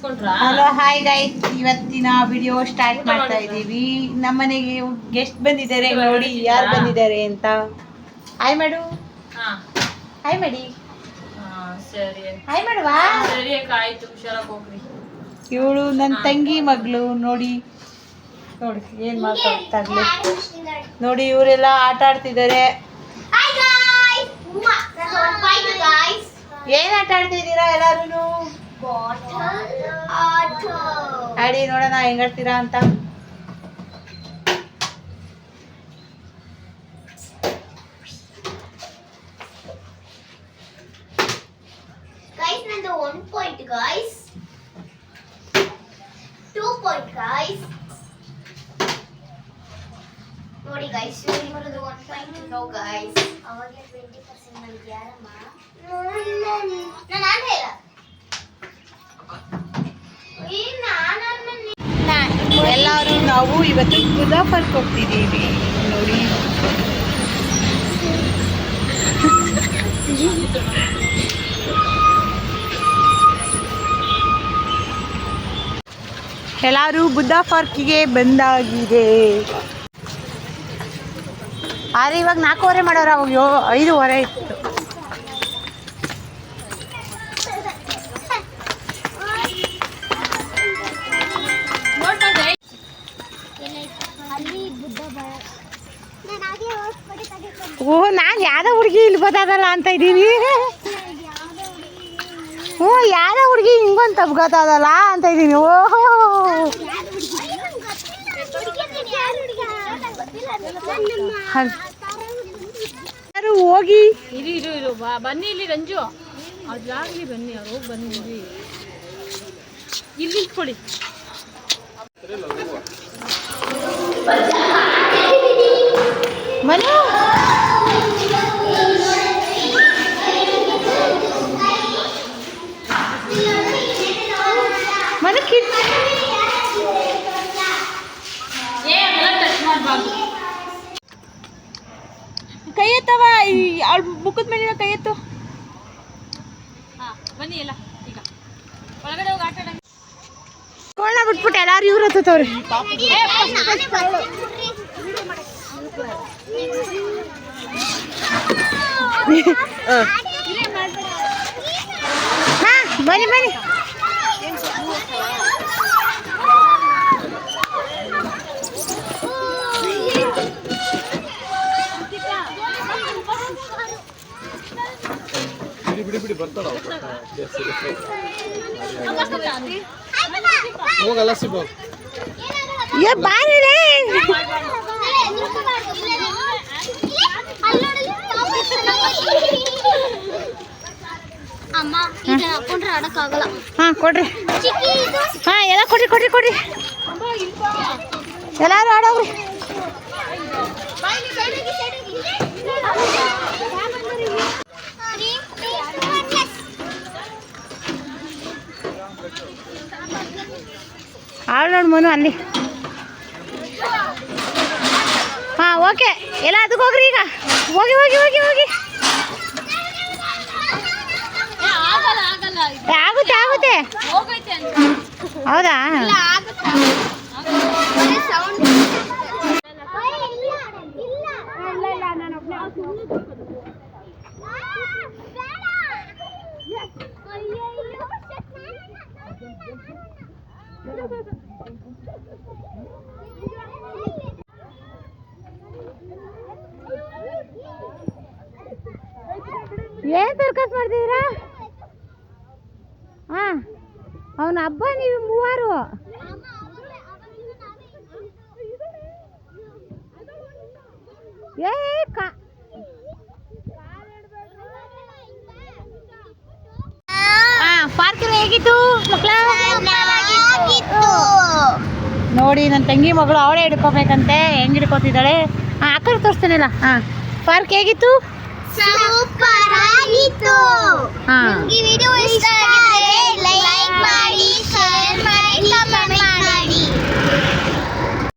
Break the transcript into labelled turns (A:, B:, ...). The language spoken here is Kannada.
A: ಹಲೋ ಹಾಯ್ ಗೈಸ್, ಇವತ್ತಿನ ವಿಡಿಯೋ ಸ್ಟಾರ್ಟ್ ಮಾಡ್ತಾ ಇದ್ದೀವಿ. ನಮ್ಮನೆಗೆ ಗೆಸ್ಟ್ ಬಂದಿದ್ದಾರೆ, ನೋಡಿ ಯಾರು ಬಂದಿದ್ದಾರೆ ಅಂತ. ಹಾಯ್ ಮಾಡು, ಹಾಯ್ ಮಾಡಿ, ಹಾಯ್ ಮಾಡುವ. ಇವಳು ನನ್ನ ತಂಗಿ ಮಗಳು, ನೋಡಿ ನೋಡಿ ಏನ್ ಮಾತಾಡ್ತಾಗ್ಲಿ. ನೋಡಿ ಇವರೆಲ್ಲ ಆಟ ಆಡ್ತಿದ್ದಾರೆ. ಏನ್ ಆಟ ಆಡ್ತಿದ್ದೀರಾ ಎಲ್ಲಾರು? ಆಡಿ ನೋಡೋಣ ಹೆಂಗಾಡ್ತೀರಾ ಅಂತ.
B: Guys, ನಂದು 1 point guys, 2 point guys. ನೋಡಿ guys, ನಿಮ್ಮದು 1 point no guys. ಅವಾಗ 20% ನನಗೆ ಯಾರಮ್ಮ? ನಾನು ಆಡಲ್ಲ.
A: ಎಲ್ಲರೂ ನಾವು ಇವತ್ತು ಮುಜಾಫರ್ಗೆ ಹೋಗ್ತಿದ್ದೀವಿ. ನೋಡಿ ಎಲ್ಲರೂ ಬುದ್ಧ ಪಾರ್ಕಿಗೆ ಬಂದಾಗಿದೆ. ಆದರೆ ಇವಾಗ 4:15 ಮಾಡೋರು, ಅವಾಗ 5:15 ಇತ್ತು. ಓ, ನಾನು ಯಾವ್ದೋ ಹುಡುಗಿ ಇಲ್ಲಿ ಗೊತ್ತಾಗಲ್ಲ ಅಂತ ಇದ್ದೀನಿ. ಹ್ಞೂ, ಯಾವ್ದೋ ಹುಡುಗಿ ಹಿಂಗೊಂದು ಗೊತ್ತಾಗಲ್ಲ ಅಂತ ಇದ್ದೀನಿ. ಓಹೋ, ಹೋಗಿ
C: ಇರು ಬನ್ನಿ ಇಲ್ಲಿ ರಂಜು, ಅದಾಗ್ಲಿ ಬನ್ನಿ, ಅವ್ರು ಹೋಗಿ ಬನ್ನಿ, ಇಲ್ಲಿ ಇಟ್ಕೊಳ್ಳಿ.
A: ಮನು ಮನು ಕೈ ಎತ್ತವ, ಅವಳ ಮುಖದ ಮೇಲಿನ ಕೈ ಎತ್ತು.
C: ಬನ್ನಿ ಎಲ್ಲ ಈಗ ಒಳಗಡೆ ಹೋಗಿ ಆಟ ಆಡೋಣ.
A: ಕೋಣ ಬಿಟ್ಬಿಟ್ಟು ಎಲ್ಲಾರು ಇವ್ರು ಹತ್ತವ್ರಿ. ಹಾ, ಬನ್ನಿ ಬನ್ನಿ.
D: ಬಿಡಿ ಬರ್ತಾಳ ಹೋಗಲ್ಲ ಸಿಬ
A: ಏ ಬಾರಿಲೆ
B: ಅಮ್ಮ ಈಗ ಹಾಕೊಂಡ್ರೆ ಆಡಕ್ ಆಗಲ್ಲ.
A: ಹಾ ಕೊಡ್ರಿ, ಹಾ ಎಲ್ಲ ಕೊಡ್ರಿ ಕೊಡ್ರಿ ಕೊಡ್ರಿ, ಎಲ್ಲಾರು ಆಡೋಗ್ರಿ. ಆಳು ನೋಡಿ ಮನು ಅಲ್ಲಿ. ಹಾ ಓಕೆ, ಎಲ್ಲ ಅದಕ್ಕೆ ಹೋಗ್ರಿ ಈಗ. ಹೋಗಿ ಹೋಗಿ ಹೋಗಿ ಹೋಗಿ. ಆಗುತ್ತೆ ಆಗುತ್ತೆ, ಹೌದಾ? ಏನ್ ಸರ್ಕಸ್ ಮಾಡ್ತಿದ್ದೀರಾ? ಹಾ, ಅವನ ಹಬ್ಬ, ನೀವು ಮೂವರು. ಏ ಪಾರ್ಕ್ ಹೇಗಿತ್ತು ಮಕ್ಕಳ? ನೋಡಿ ನನ್ನ ತಂಗಿ ಮಗಳು ಅವಳೇ ಹಿಡ್ಕೋಬೇಕಂತೆ, ಹೆಂಗ್ ಹಿಡ್ಕೋತಿದ್ದಾಳೆ. ಆ ಕಡೆ ತೋರಿಸ್ತಾನಿಲ್ಲ. ಹಾ, ಪಾರ್ಕ್ ಹೇಗಿತ್ತು?
B: ಸೂಪರ್ ಆಗಿತ್ತು.
A: ಹಾ,
B: ಈ ವಿಡಿಯೋ ಇಷ್ಟ ಆಗಿದ್ರೆ ಲೈಕ್ ಮಾಡಿ, ಶೇರ್ ಮಾಡಿ, ಕಮೆಂಟ್ ಮಾಡಿ.